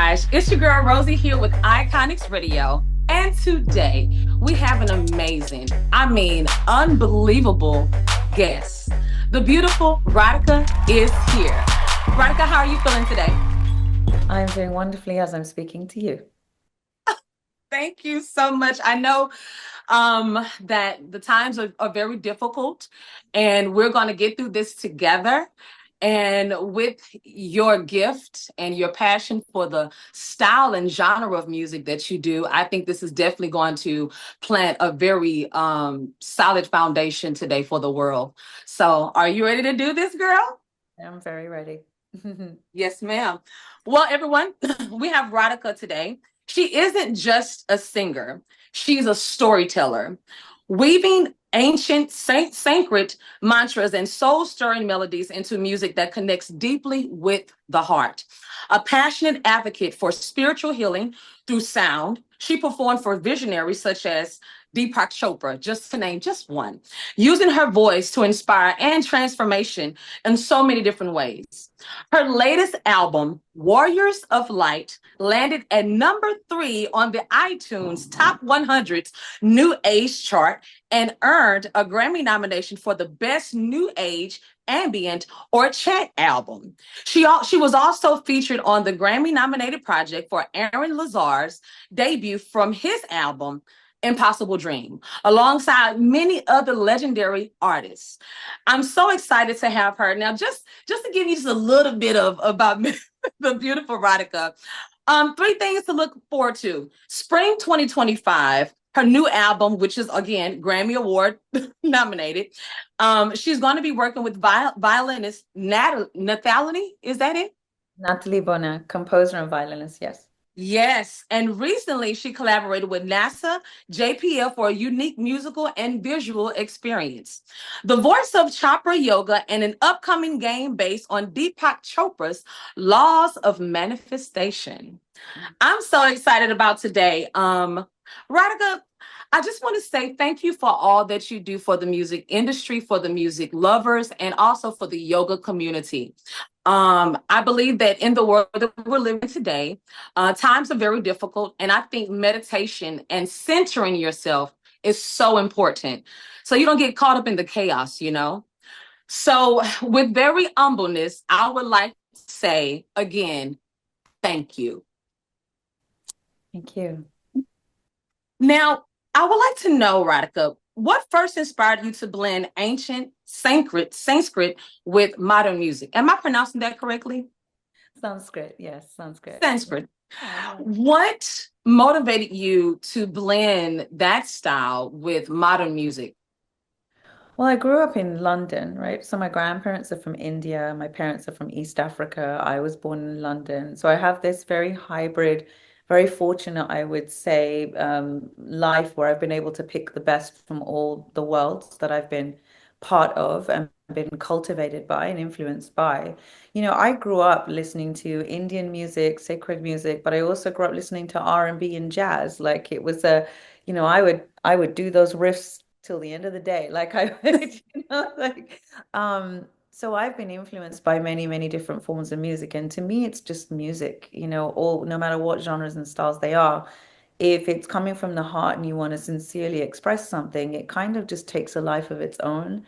gosh, it's your girl Rosie here with Iconix Radio. And today we have an amazing, unbelievable guest. The beautiful Radhika is here. Radhika, how are you feeling today? I'm doing wonderfully as I'm speaking to you. Thank you so much. I know that the times are very difficult, and we're going to get through this together. And with your gift and your passion for the style and genre of music that you do, I think this is definitely going to plant a very solid foundation today for the world. So, are you ready to do this, girl? I'm very ready. Yes, ma'am. Well, everyone, we have Radhika today. She isn't just a singer, she's a storyteller, weaving ancient sacred mantras and soul stirring melodies into music that connects deeply with the heart. A passionate advocate for spiritual healing through sound, she performed for visionaries such as Deepak Chopra, just to name just one, using her voice to inspire and transformation in so many different ways. Her latest album, Warriors of Light, landed at number 3 on the iTunes Top 100's New Age chart and earned a Grammy nomination for the Best New Age Ambient or Chant album. She was also featured on the Grammy nominated project for Aaron Lazar's debut from his album Impossible Dream, alongside many other legendary artists. I'm so excited to have her. Now, just to give you just a little bit of about the beautiful Radhika, 3 things to look forward to. Spring 2025, her new album, which is again Grammy Award nominated. She's going to be working with violinist Nathalie. Is that it? Natalie Bonner, composer and violinist, yes. Yes, and recently she collaborated with NASA JPL for a unique musical and visual experience. The voice of Chopra Yoga and an upcoming game based on Deepak Chopra's laws of manifestation. I'm so excited about today. Radhika, I just want to say thank you for all that you do for the music industry, for the music lovers, and also for the yoga community. I believe that in the world that we're living today, times are very difficult, and I think meditation and centering yourself is so important. So you don't get caught up in the chaos, you know? So, with very humbleness, I would like to say again, thank you. Thank you. Now, I would like to know, Radhika, what first inspired you to blend ancient Sanskrit with modern music? Am I pronouncing that correctly? Sanskrit, yes, Sanskrit. Sanskrit. Yeah. What motivated you to blend that style with modern music? Well, I grew up in London, right? So my grandparents are from India, my parents are from East Africa. I was born in London. So I have this very hybrid, very fortunate, I would say, life where I've been able to pick the best from all the worlds that I've been part of and been cultivated by and influenced by. I grew up listening to Indian music, sacred music, but I also grew up listening to R&B and jazz. Like it was I would do those riffs till the end of the day. Like I would, so I've been influenced by many, many different forms of music. And to me, it's just music, all no matter what genres and styles they are. If it's coming from the heart and you want to sincerely express something, it kind of just takes a life of its own.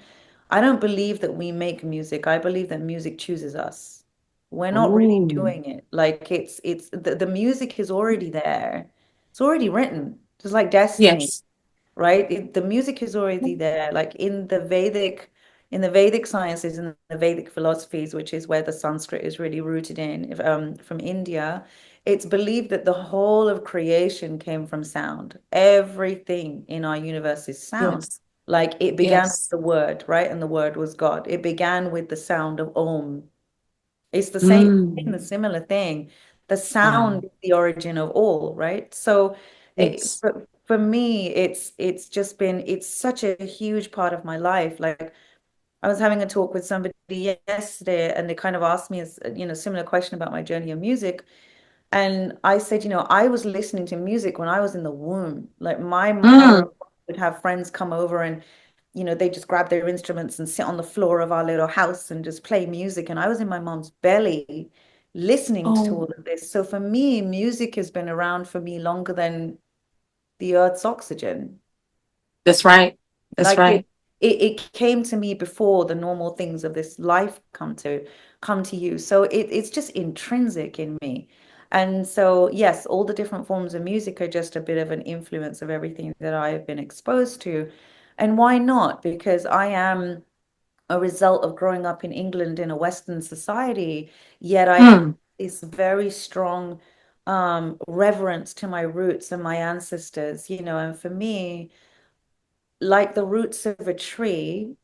I don't believe that we make music. I believe that music chooses us. We're not really Ooh, doing it. Like it's the music is already there. It's already written. Just like destiny, yes. right? The music is already there. Like in the Vedic sciences and the Vedic philosophies, which is where the Sanskrit is really rooted in, from India, it's believed that the whole of creation came from sound. Everything in our universe is sound. Yes. Like it began with Yes. the word, right? And the word was God. It began with the sound of Om. It's the same thing, Mm. the similar thing. The Wow. sound is the origin of all, right? So Yes. for me, it's just been it's such a huge part of my life. Like I was having a talk with somebody yesterday, and they kind of asked me a similar question about my journey of music. And I said, I was listening to music when I was in the womb. Like my mother Mm. would have friends come over and, they just grab their instruments and sit on the floor of our little house and just play music. And I was in my mom's belly listening to Oh, all of this. So for me, music has been around for me longer than the earth's oxygen. that's right. That's Like right. it came to me before the normal things of this life come to you. So it's just intrinsic in me. And so yes, all the different forms of music are just a bit of an influence of everything that I have been exposed to. And why not? Because I am a result of growing up in England in a Western society, yet I have Hmm. this very strong reverence to my roots and my ancestors, and for me, like the roots of a tree,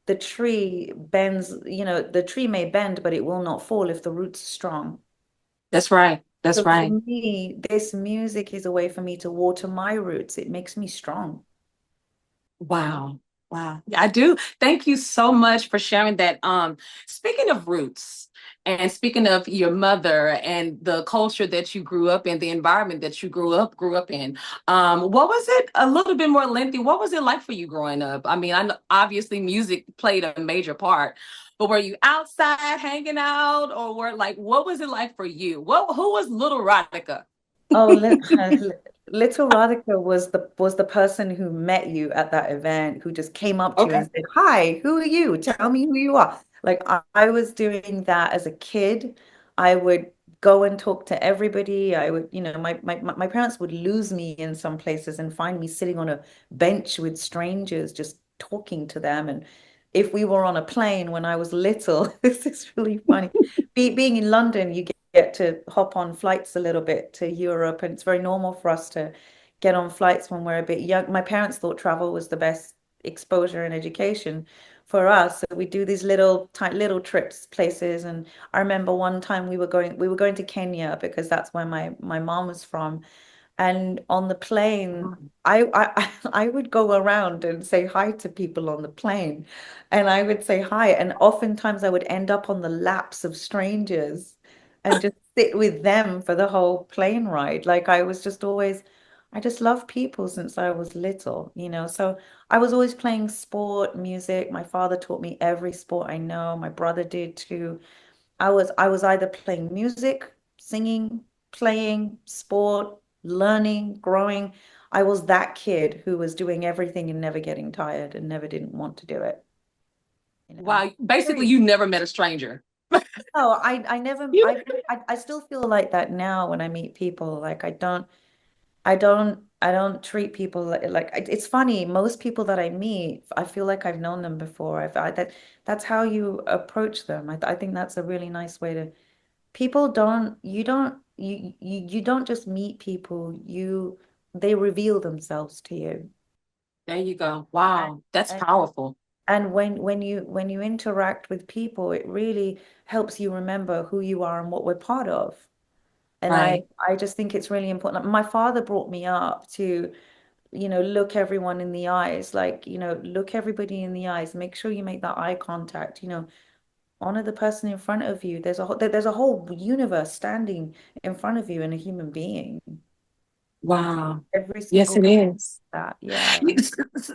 the tree bends, the tree may bend, but it will not fall if the roots are strong. That's right. That's So for right. me, this music is a way for me to water my roots. It makes me strong. Wow. Wow. Yeah, I do. Thank you so much for sharing that. Speaking of roots and speaking of your mother and the culture that you grew up in, the environment that you grew up in, what was it a little bit more lengthy? What was it like for you growing up? I mean, I know obviously music played a major part, but were you outside hanging out or were like what was it like for you? Who was little Radhika? Oh, little Radhika was the person who met you at that event, who just came up to you Okay. and said, "Hi, who are you? Tell me who you are." Like I was doing that as a kid. I would go and talk to everybody. I would, my parents would lose me in some places and find me sitting on a bench with strangers, just talking to them. And if we were on a plane when I was little, this is really funny. Being in London, you get to hop on flights a little bit to Europe, and it's very normal for us to get on flights when we're a bit young. My parents thought travel was the best exposure and education for us. So we do these little tight little trips places. And I remember one time we were going to Kenya because that's where my mom was from. And on the plane, I would go around and say hi to people on the plane. And I would say hi. And oftentimes I would end up on the laps of strangers and just sit with them for the whole plane ride. Like I just love people since I was little. So I was always playing sport, music. My father taught me every sport I know. My brother did too. I was either playing music, singing, playing, sport, learning, growing. I was that kid who was doing everything and never getting tired and never didn't want to do it, you know. Wow. Basically, Very. you never met a stranger. No, I never You I still feel like that now when I meet people. Like I don't treat people like it's funny. Most people that I meet, I feel like I've known them before. That's how you approach them. I think that's a really nice way to people don't you don't just meet people, they reveal themselves to you. There you go. And Wow, that's and, powerful. and when you interact with people, it really helps you remember who you are and what we're part of. And I Right. I just think it's really important. Like, my father brought me up to, look everyone in the eyes, like, look everybody in the eyes, make sure you make that eye contact, honor the person in front of you. There's a whole universe standing in front of you and a human being. Wow. Every Yes, single it is. that. Yeah.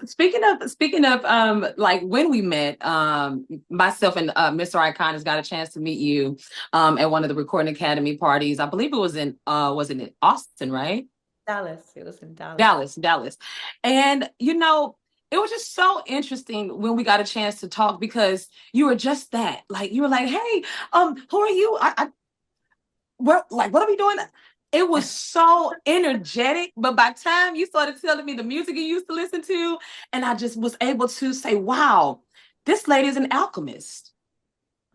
Speaking of like when we met, myself and Mr. Iconix got a chance to meet you at one of the Recording Academy parties. I believe it was in was it in Austin, right? Dallas. It was in Dallas. Dallas. And it was just so interesting when we got a chance to talk because you were just that. Like you were like, "Hey, who are you? What are we doing?" It was so energetic, but by the time you started telling me the music you used to listen to, and I just was able to say, "Wow, this lady is an alchemist.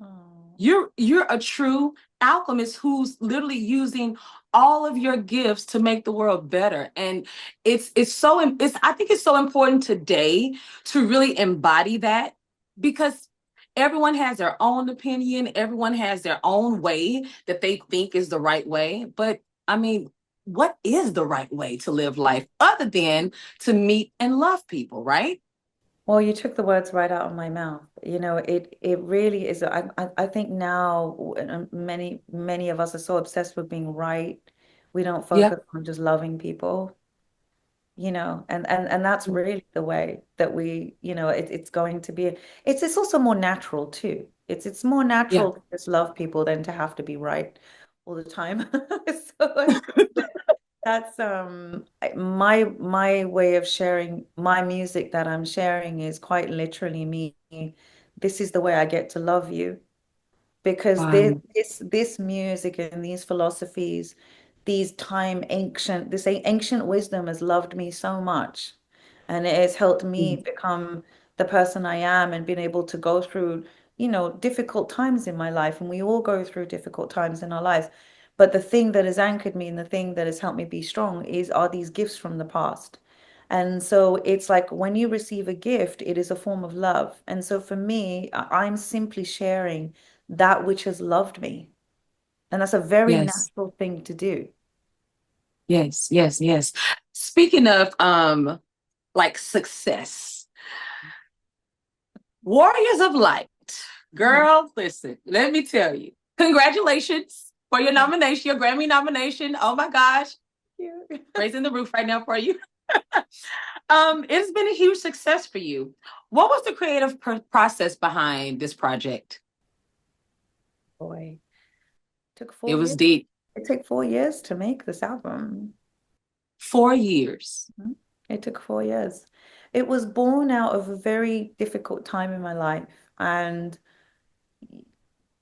Oh, You're a true alchemist who's literally using all of your gifts to make the world better." And it's I think it's so important today to really embody that because everyone has their own opinion, everyone has their own way that they think is the right way. But I mean, what is the right way to live life other than to meet and love people, right? well, you took the words right out of my mouth. It really is. I think now many of us are so obsessed with being right. We don't Yeah. focus on just loving people, and that's really the way that it's going to be. It's also more natural too. It's more Yeah. natural to just love people than to have to be right all the time. So I think that's my way of sharing my music that I'm sharing is quite literally me. This is the way I get to love you because Wow. this music and these philosophies, these time ancient this ancient wisdom has loved me so much, and it has helped me Mm. become the person I am and been able to go through, difficult times in my life, and we all go through difficult times in our lives. But the thing that has anchored me and the thing that has helped me be strong are these gifts from the past. And so it's like when you receive a gift, it is a form of love. And so for me, I'm simply sharing that which has loved me. And that's a very Yes. natural thing to do. Yes. Yes. Yes. Speaking of like success, Warriors of Light. Mhm. Girl, listen, let me tell you. Congratulations for your Thank nomination, your Grammy nomination. Oh my gosh. you. Raising the roof right now for you. It's been a huge success for you. What was the creative process behind this project? Boy, took It four was years. deep. It took 4 years to make this album. 4 years. Mhm. It took 4 years. It was born out of a very difficult time in my life. And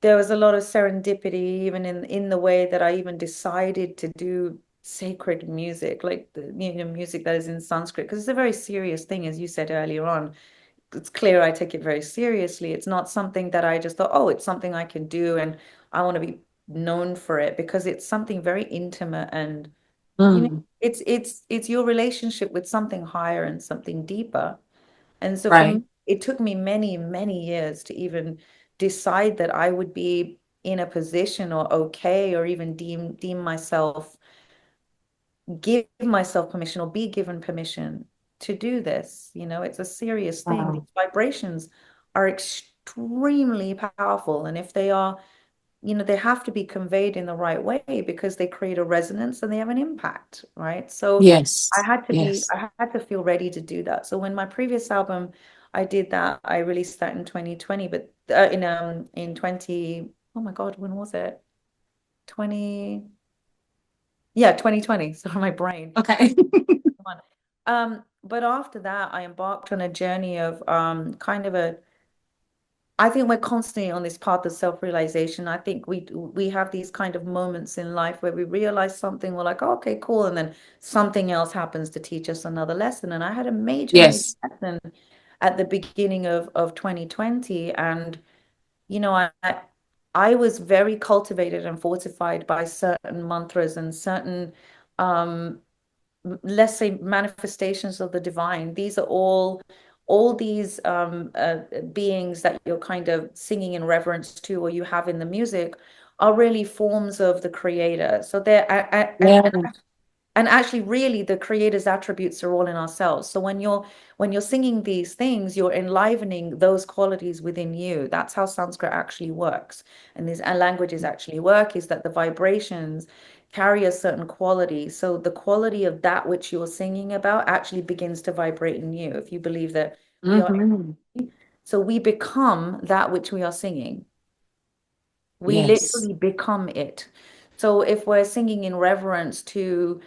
there was a lot of serendipity, even in the way that I even decided to do sacred music, like the music that is in Sanskrit, because it's a very serious thing, as you said earlier on. It's clear I take it very seriously. It's not something that I just thought, oh, it's something I can do and I want to be known for it, because it's something very intimate, and Mm, it's your relationship with something higher and something deeper. And so for me, right. it took me many, many years to even decide that I would be in a position or okay, or even deem myself, give myself permission or be given permission to do this. It's a serious thing. These Wow. vibrations are extremely powerful. And if they are, they have to be conveyed in the right way because they create a resonance and they have an impact, right? So I Yes. had to be, Yes. I had to feel ready to do that. So when my previous album, I did that, I released that in 2020, but in 20, oh my God, when was it? 20, yeah, 2020. Sorry, my brain. Okay. Come on. But after that, I embarked on a journey of kind of I think we're constantly on this path of self-realization. I think we have these kind of moments in life where we realize something, we're like, oh, okay, cool, and then something else happens to teach us another lesson. And I had a major, major Yes. lesson at the beginning of 2020, and I was very cultivated and fortified by certain mantras and certain um let's say manifestations of the divine. These are all these beings that you're kind of singing in reverence to, or you have in the music, are really forms of the creator. So they're Yeah. and actually, really, the creator's attributes are all in ourselves. So when you're singing these things, you're enlivening those qualities within you. That's how Sanskrit actually works. And these languages actually work, is that the vibrations carry a certain quality. So the quality of that which you're singing about actually begins to vibrate in you. If you believe that we are, Hmm. so we become that which we are singing. We Yes. literally become it. So if we're singing in reverence to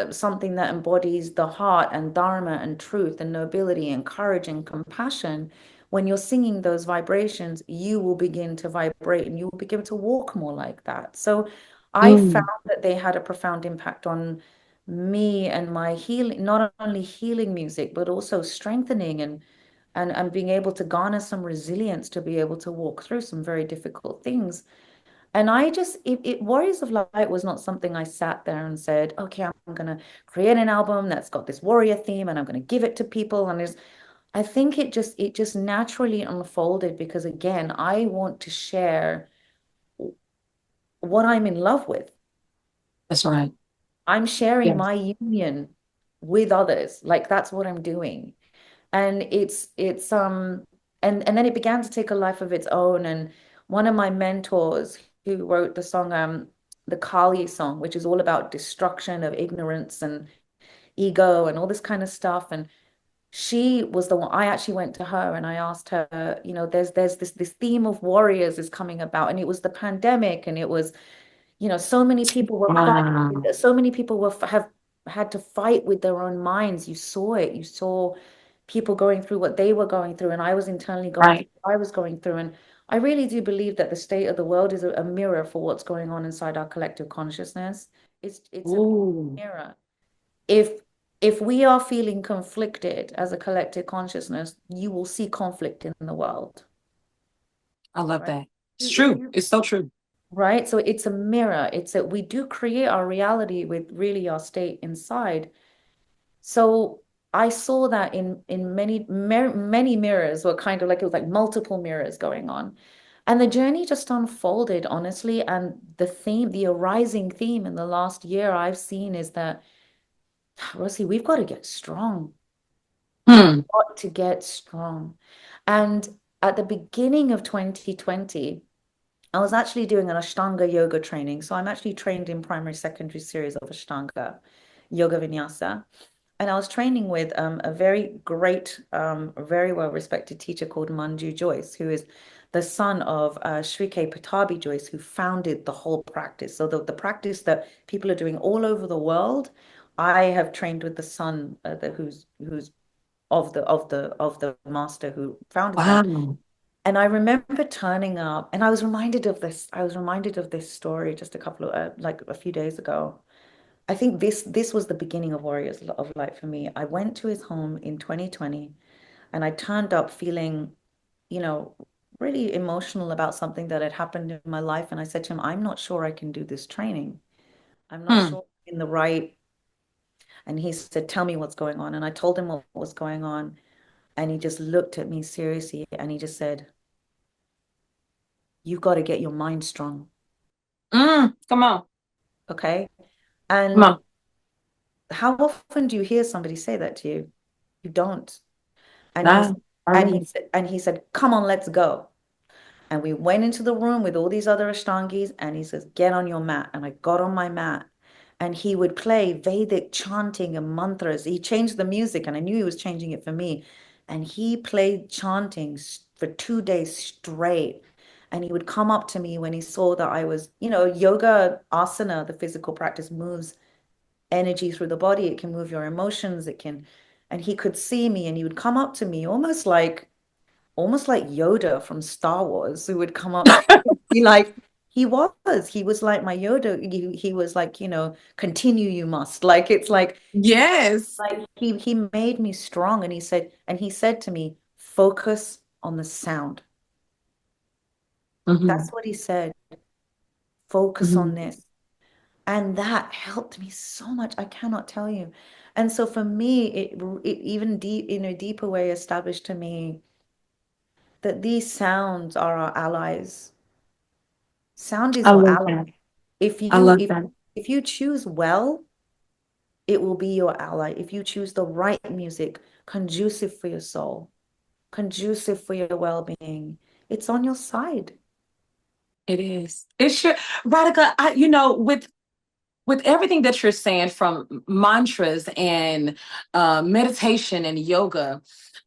something that embodies the heart and dharma and truth and nobility and courage and compassion, when you're singing those vibrations, you will begin to vibrate and you will begin to walk more like that. So I found Mm. that they had a profound impact on me and my healing, not only healing music, but also strengthening and being able to garner some resilience to be able to walk through some very difficult things. And I just, Warriors of Light was not something I sat there and said, okay, I'm going to create an album that's got this warrior theme and I'm going to give it to people. And I think it just naturally unfolded because again, I want to share what I'm in love with. That's right. I'm sharing Yes. my union with others. Like that's what I'm doing. And and then it began to take a life of its own. And one of my mentors who wrote the song the Kali song, which is all about destruction of ignorance and ego and all this kind of stuff, and she was the one. I actually went to her and I asked her, there's this theme of warriors is coming about, and it was the pandemic, and it was, so many people were Wow. fighting, so many people have had to fight with their own minds. You saw it. You saw people going through what they were going through, and I was internally going through Right. what I was going through. And I really do believe that the state of the world is a mirror for what's going on inside our collective consciousness. It's a Ooh, mirror. If if we are feeling conflicted as a collective consciousness, you will see conflict in the world, I love right? that. It's If true. you It's so true. Right? So it's a mirror. It's that we do create our reality with really our state inside. So I saw that in many mirrors were kind of like, it was like multiple mirrors going on. And the journey just unfolded, honestly. And the arising theme in the last year I've seen is that, Rosie, we've got to get strong. We've Hmm. got to get strong. And at the beginning of 2020, I was actually doing an Ashtanga yoga training. So I'm actually trained in primary, secondary series of Ashtanga yoga vinyasa. And I was training with a very great, very well respected teacher called Manju Joyce, who is the son of Sri K. Patabi Joyce, who founded the whole practice. So the practice that people are doing all over the world, I have trained with the son, who's of the master who founded that. Wow. And I remember turning up, and I was reminded of this. I was reminded of this story just a couple of like a few days ago. I think this was the beginning of Warriors of Light for me. I went to his home in 2020, and I turned up feeling, you know, really emotional about something that had happened in my life. And I said to him, I'm not sure I can do this training. I'm not Hmm. sure I'm in the right. And he said, tell me what's going on. And I told him what was going on. And he just looked at me seriously, and he just said, you've got to get your mind strong. Come on. Okay. Come And on. how often do you hear somebody say that to you? You don't. And he Nah. I really. and he said, "Come on, let's go." And we went into the room with all these other Ashtangis, and he says, "Get on your mat." And I got on my mat, and he would play Vedic chanting and mantras. He changed the music, and I knew he was changing it for me. And he played chanting for 2 days straight. And he would come up to me when he saw that I was, yoga asana, the physical practice, moves energy through the body. It can move your emotions. And he could see me, and he would come up to me almost like Yoda from Star Wars, who would come up to be like, he was like my Yoda. He was like, continue, you must. Like, it's Yes. like he made me strong. And he said to me, focus on the sound. Hmm. That's what he said. Focus on Hmm. this. And that helped me so much. I cannot tell you. And so for me, it even deep in a deeper way established to me that these sounds are our allies. Sound is I your love ally. that. If I you love if that. if you choose well, it will be your ally. If you choose the right music, conducive for your soul, conducive for your well-being, it's on your side. It is. It sure, Radhika. With everything that you're saying, from mantras and meditation and yoga,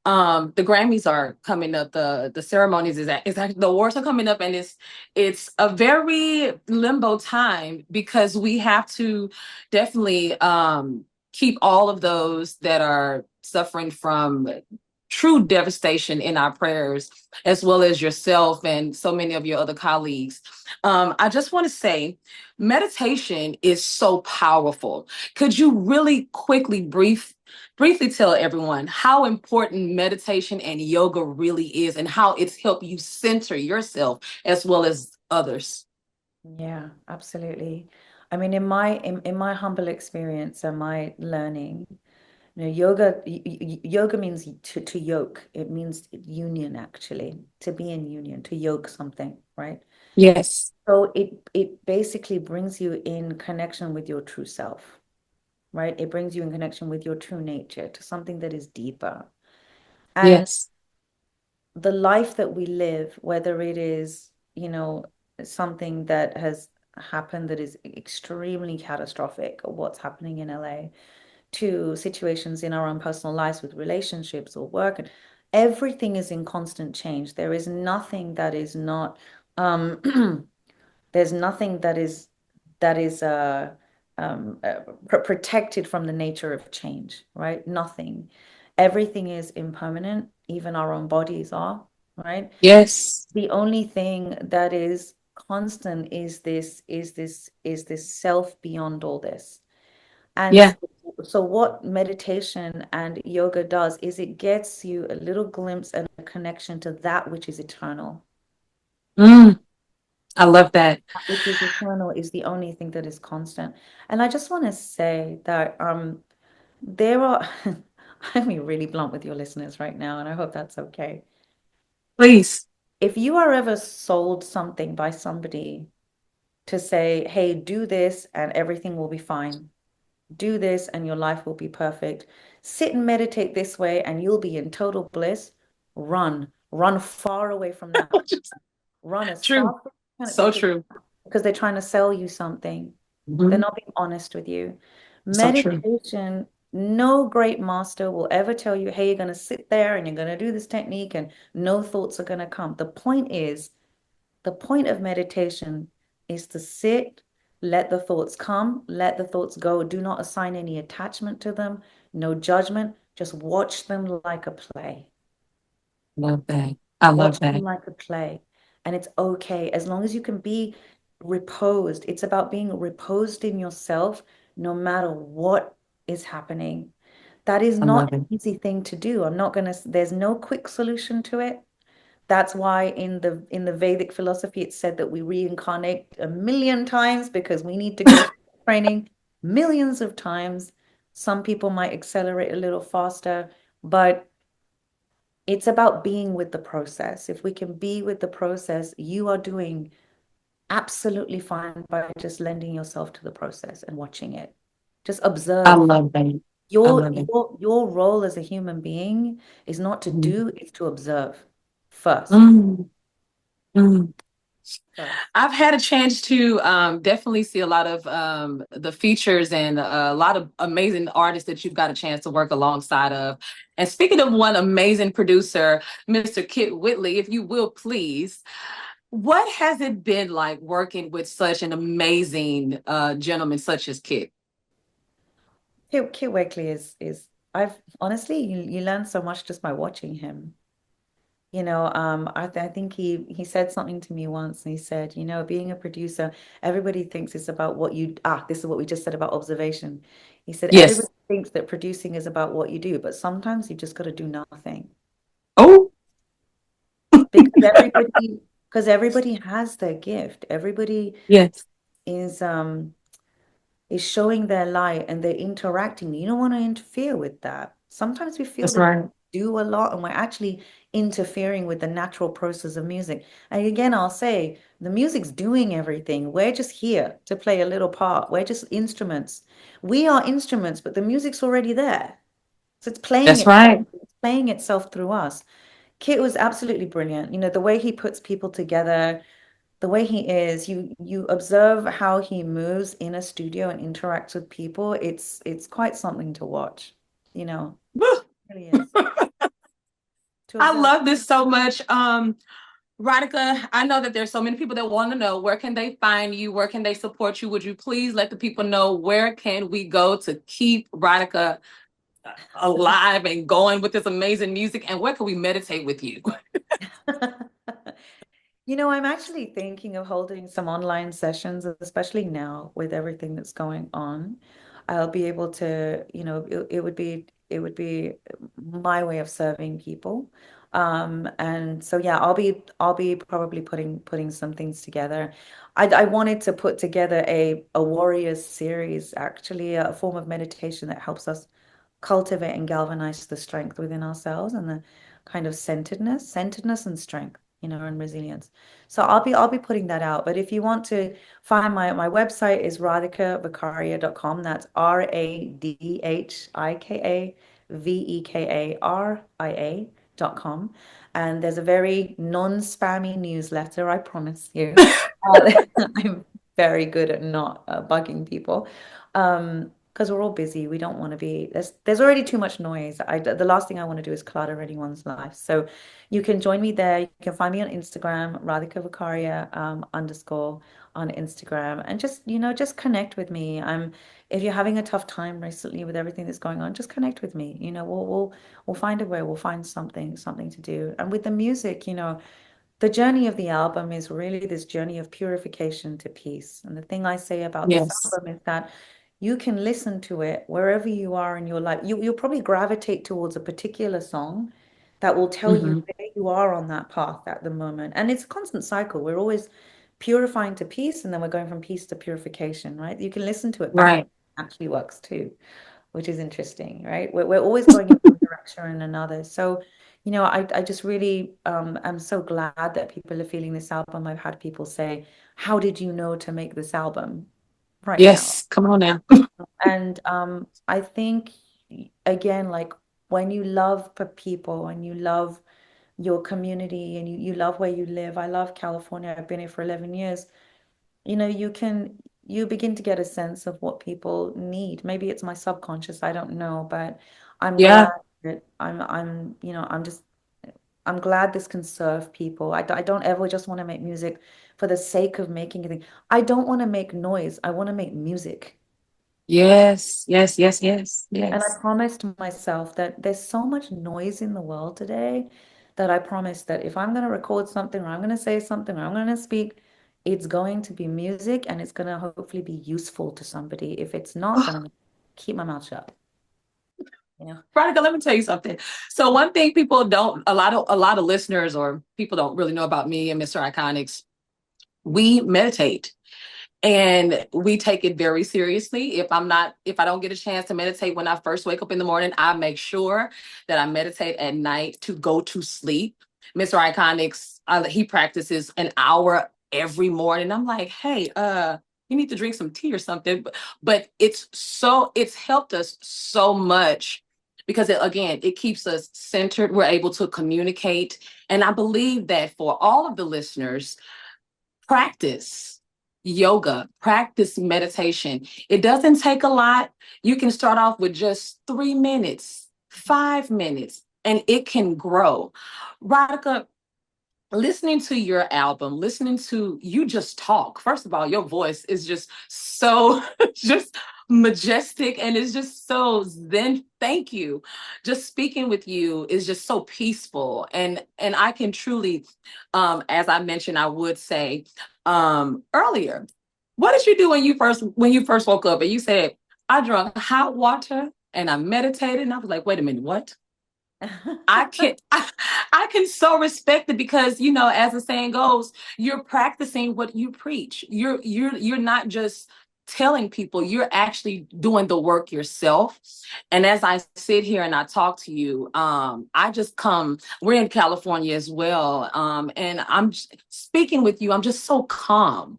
the Grammys are coming up. The ceremonies is actually, the awards are coming up, and it's a very limbo time, because we have to definitely keep all of those that are suffering from true devastation in our prayers, as well as yourself and so many of your other colleagues. I just want to say, meditation is so powerful. Could you really quickly briefly tell everyone how important meditation and yoga really is, and how it's helped you center yourself as well as others? Yeah, absolutely. I mean, in my humble experience and my learning, yoga means to yoke. It means union, actually, to be in union, to yoke something, right? Yes. So it basically brings you in connection with your true self, right? It brings you in connection with your true nature, to something that is deeper. And Yes. the life that we live, whether it is, something that has happened that is extremely catastrophic, or what's happening in LA, to situations in our own personal lives with relationships or work. And everything is in constant change. There is nothing that is not, there's nothing that is protected from the nature of change, right? Nothing. Everything is impermanent, even our own bodies are, right? Yes. The only thing that is constant is this self beyond all this. And Yeah. so what meditation and yoga does is it gets you a little glimpse and a connection to that which is eternal. Mm, I love that. That which is eternal is the only thing that is constant. And I just want to say that there are I'm being really blunt with your listeners right now, and I hope that's okay. Please. If you are ever sold something by somebody to say, hey, do this and everything will be fine. Do this and your life will be perfect. Sit and meditate this way and you'll be in total bliss. Run. Run far away from that. Run as True. fast as you can So true. because they're trying to sell you something. They're Hmm. not being honest with you. So true. Meditation, no great master will ever tell you, hey, you're going to sit there and you're going to do this technique and no thoughts are going to come. The point of meditation is to sit, let the thoughts come, let the thoughts go. Do not assign any attachment to them, no judgment. Just watch them like a play. Love that. I Watch love them that. like a play. And it's okay as long as you can be reposed. It's about being reposed in yourself no matter what is happening. That is I not love an it. easy thing to do. I'm not gonna, there's no quick solution to it. That's why in the Vedic philosophy it's said that we reincarnate a million times because we need to go through training millions of times. Some people might accelerate a little faster, but it's about being with the process. If we can be with the process, you are doing absolutely fine by just lending yourself to the process and watching it. Just I observe. love that. I Your love it. your role as a human being is not to Mhm. do, it's to observe first. Mm, mm. First. I've had a chance to definitely see a lot of the features and a lot of amazing artists that you've got a chance to work alongside of. And speaking of one amazing producer, Mr. Kit Whitley, if you will please, what has it been like working with such an amazing gentleman such as Kit? Kit Wakely is I've honestly you learn so much just by watching him. I think he said something to me once and he said, being a producer, everybody thinks it's about this is what we just said about observation. He said everybody Yes. thinks that producing is about what you do, but sometimes you just got to do nothing Oh, because everybody has their gift. Everybody yes. is is showing their light and they're interacting. You don't want to interfere with that. Sometimes we feel That's that right. we do a lot and we're actually interfering with the natural process of music. And again, I'll say the music's doing everything. We're just here to play a little part. We're just instruments. We are instruments, but the music's already there. So That's right. it's playing itself through us. Kit was absolutely brilliant. The way he puts people together, the way he is, you observe how he moves in a studio and interacts with people. It's quite something to watch, you know. It really is. To I observe. love this so much. Radhika, I know that there's so many people that want to know where can they find you, where can they support you. Would you please let the people know where can we go to keep Radhika alive and going with this amazing music, and where can we meditate with you? I'm actually thinking of holding some online sessions, especially now with everything that's going on. I'll be able to, it would be my way of serving people. And so yeah, I'll be probably putting some things together. I wanted to put together a warriors series, actually, a form of meditation that helps us cultivate and galvanize the strength within ourselves and the kind of centeredness and strength, and resilience. So I'll be putting that out. But if you want to find my website is radhikavekaria.com. That's radhikavekaria.com. And there's a very non-spammy newsletter, I promise you. I'm very good at not bugging people. because we're all busy. We don't want to be there's already too much noise. The last thing I want to do is clutter anyone's life. So you can join me there. You can find me on Instagram, Radhika Vekaria underscore on Instagram, and just just connect with me. If you're having a tough time recently with everything that's going on, just connect with me. We'll find a way. We'll find something to do. And with the music, the journey of the album is really this journey of purification to peace. And the thing I say about this Yes. album is that you can listen to it wherever you are in your life. You'll probably gravitate towards a particular song that will tell you Hmm. where you are on that path at the moment. And it's a constant cycle. We're always purifying to peace, and then we're going from peace to purification, right? You can listen to it back. Right. It actually works too, which is interesting, right? We're always going in one direction or in another. So, I just really am so glad that people are feeling this album. I've had people say, "How did you know to make this album right now?" Yes. Come on now. And I think again, like when you love people and you love your community and you love where you live. I love California. I've been here for 11 years. You begin to get a sense of what people need. Maybe it's my subconscious, I don't know, but I'm glad Yeah. that I'm glad this can serve people. I don't ever just want to make music for the sake of making it. I don't want to make noise. I want to make music. Yes. Yes. Yes. Yes. And I Yes. promised myself that there's so much noise in the world today that I promise that if I'm going to record something or I'm going to say something or I'm going to speak, it's going to be music and it's going to hopefully be useful to somebody. If it's not, then I'm going to keep my mouth shut. You know? Veronica, let me tell you something. So one thing people don't, a lot of listeners or people don't really know about me and Mr. Iconics, we meditate. And we take it very seriously. If I don't get a chance to meditate when I first wake up in the morning, I make sure that I meditate at night to go to sleep. Mr. Iconics, he practices an hour every morning. I'm like, hey, you need to drink some tea or something. But it's helped us so much because again, it keeps us centered. We're able to communicate. And I believe that for all of the listeners, practice yoga, practice meditation. It doesn't take a lot. You can start off with just 3 minutes, 5 minutes, and it can grow. Radhika, listening to your album, listening to you just talk. First of all, your voice is just so just majestic and it's just so zen. Thank you. Just speaking with you is just so peaceful. And I can truly, as I mentioned, I would say earlier, what did you do when you first woke up and you said, I drank hot water and I meditated and I was like, wait a minute, what? I can I can so respect it because as the saying goes, you're practicing what you preach. You're not just telling people, you're actually doing the work yourself. And as I sit here and I talk to you, we're in California as well. And speaking with you, I'm just so calm.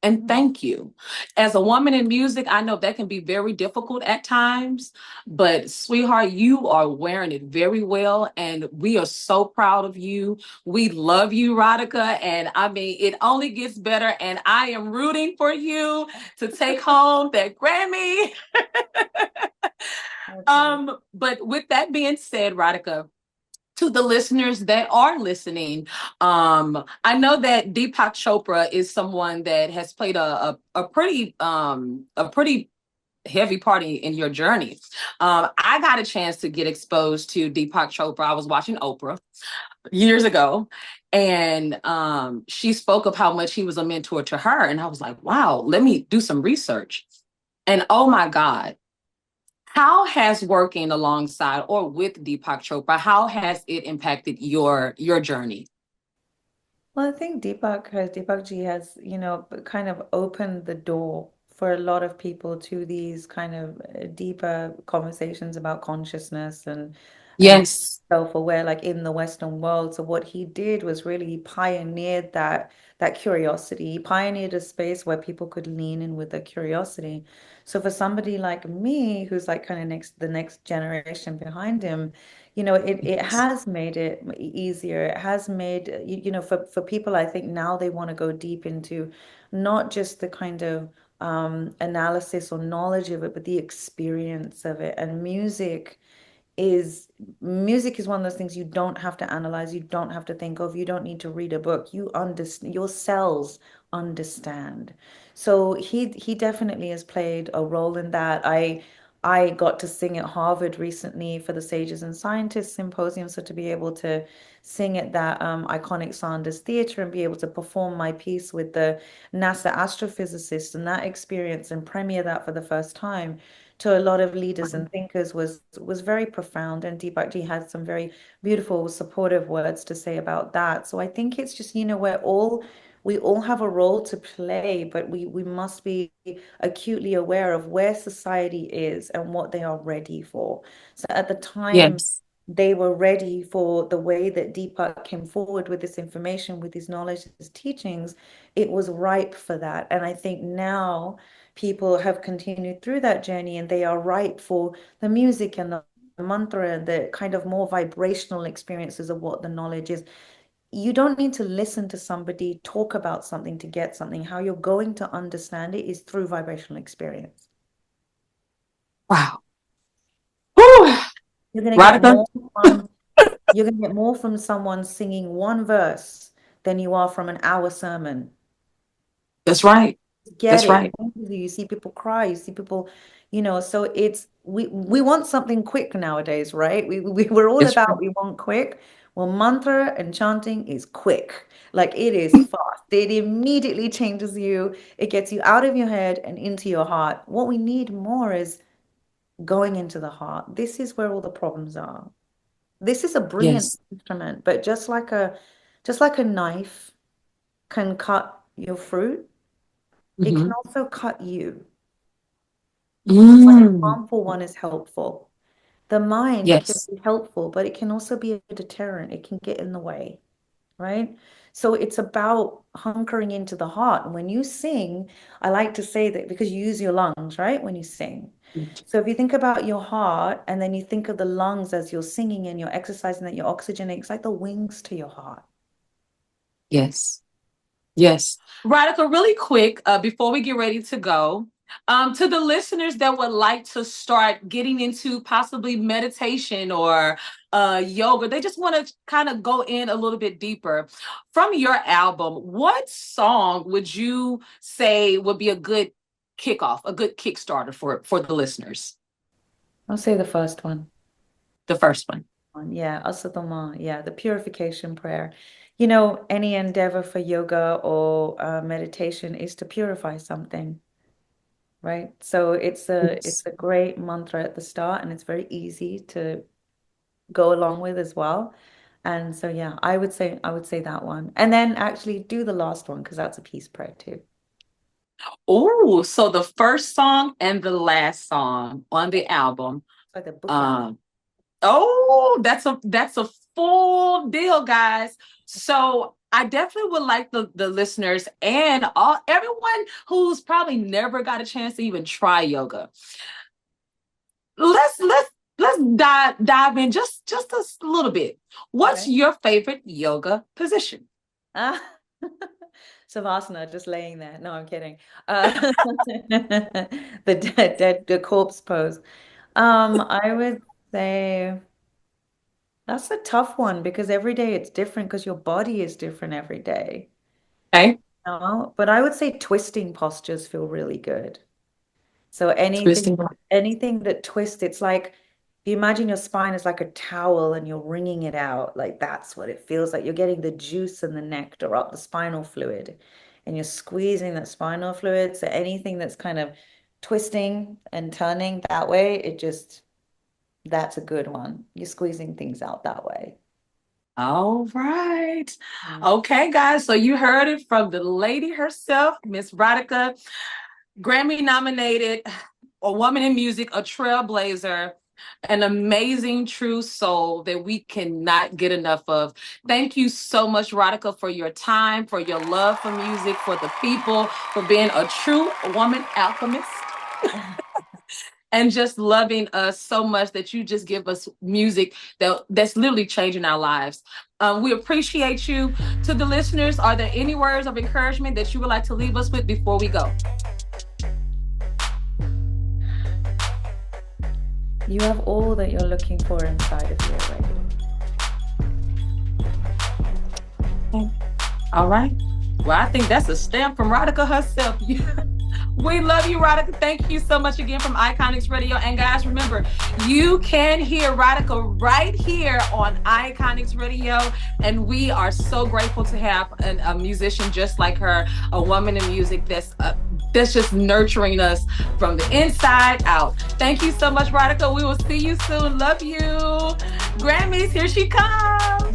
And thank you. As a woman in music, I know that can be very difficult at times, but sweetheart, you are wearing it very well. And we are so proud of you. We love you, Radhika. And I mean, it only gets better. And I am rooting for you to take home that Grammy. Okay. But with that being said, Radhika, to the listeners that are listening, I know that Deepak Chopra is someone that has played a pretty heavy part in your journey. I got a chance to get exposed to Deepak Chopra. I was watching Oprah years ago, and she spoke of how much he was a mentor to her, and I was like, wow, let me do some research. And oh my God, how has working alongside or with Deepak Chopra, how has it impacted your journey? Well, I think Deepak ji has, kind of opened the door for a lot of people to these kind of deeper conversations about consciousness and Yes. self-aware, like in the Western world. So what he did was really he pioneered that curiosity. He pioneered a space where people could lean in with their curiosity. So for somebody like me, who's like kind of the next generation behind him, it has made it easier. It has made, for people, I think now they want to go deep into not just the kind of analysis or knowledge of it, but the experience of it. And music is one of those things you don't have to analyze, you don't have to think of, you don't need to read a book. You understand, your cells understand. So he definitely has played a role in that. I got to sing at Harvard recently for the Sages and Scientists Symposium, so to be able to sing at that iconic Sanders Theatre and be able to perform my piece with the NASA astrophysicists and that experience and premiere that for the first time to a lot of leaders and thinkers was very profound. And Deepak had some very beautiful, supportive words to say about that. So I think it's just, we all have a role to play, but we must be acutely aware of where society is and what they are ready for. So at the time Yes. they were ready for the way that Deepak came forward with this information, with his knowledge, his teachings, it was ripe for that. And I think now people have continued through that journey and they are ripe for the music and the mantra and the kind of more vibrational experiences of what the knowledge is. You don't need to listen to somebody talk about something to get something. How you're going to understand it is through vibrational experience. Wow. Whew. You're going to get Radhika, more from you're going to get more from someone singing one verse than you are from an hour sermon. that's right. Get That's it. right. You see people cry, you see people, so it's we want something quick nowadays, right? We're all That's about right. we want quick. Well, mantra and chanting is quick. Like it is fast. It immediately changes you. It gets you out of your head and into your heart. What we need more is going into the heart. This is where all the problems are. This is a brilliant Yes. instrument, but just like a knife can cut your fruit, it can Hmm. also cut you. One Mm. harmful, one is helpful. The mind can Yes. be helpful, but it can also be a deterrent. It can get in the way, right? So it's about hunkering into the heart. And when you sing, I like to say that because you use your lungs, right? When you sing. So if you think about your heart and then you think of the lungs as you're singing and you're exercising that you're oxygenating, it's like the wings to your heart. Yes. Yes. Radhika, really quick, before we get ready to go, to the listeners that would like to start getting into possibly meditation or yoga, they just want to kind of go in a little bit deeper. From your album, what song would you say would be a good kickoff, a good Kickstarter for the listeners? I'll say the first one. The first one. Yeah, Asadoma. Yeah, the purification prayer. Any endeavor for yoga or meditation is to purify something, right? So it's Yes. a great mantra at the start, and it's very easy to go along with as well. And so yeah, I would say that one, and then actually do the last one because that's a peace prayer too. Oh, so the first song and the last song on the album. It's like a bookend. Um, Oh, that's a full deal, guys. So I definitely would like the listeners and everyone who's probably never got a chance to even try yoga. Let's dive in just a little bit. What's Okay. your favorite yoga position? Ah, Savasana, just laying there. No, I'm kidding. The dead, the corpse pose. I would say that's a tough one because every day it's different because your body is different every day. Okay, But I would say twisting postures feel really good. So anything twisting. anything that twists, it's like if you imagine your spine is like a towel and you're wringing it out, like that's what it feels like. You're getting the juice and the nectar up the spinal fluid and you're squeezing that spinal fluid. So anything that's kind of twisting and turning that way, that's a good one. You're squeezing things out that way. All right. Mm. Okay, guys. So you heard it from the lady herself, Miss Radhika, Grammy nominated, a woman in music, a trailblazer, an amazing true soul that we cannot get enough of. Thank you so much, Radhika, for your time, for your love for music, for the people, for being a true woman alchemist. And just loving us so much that you just give us music that's literally changing our lives. We appreciate you. To the listeners, are there any words of encouragement that you would like to leave us with before we go? You have all that you're looking for inside of you already. All right. Well, I think that's a stamp from Radhika herself. We love you, Radhika. Thank you so much again from Iconix Radio. And guys, remember, you can hear Radhika right here on Iconix Radio. And we are so grateful to have a musician just like her, a woman in music that's just nurturing us from the inside out. Thank you so much, Radhika. We will see you soon. Love you. Grammys, here she comes.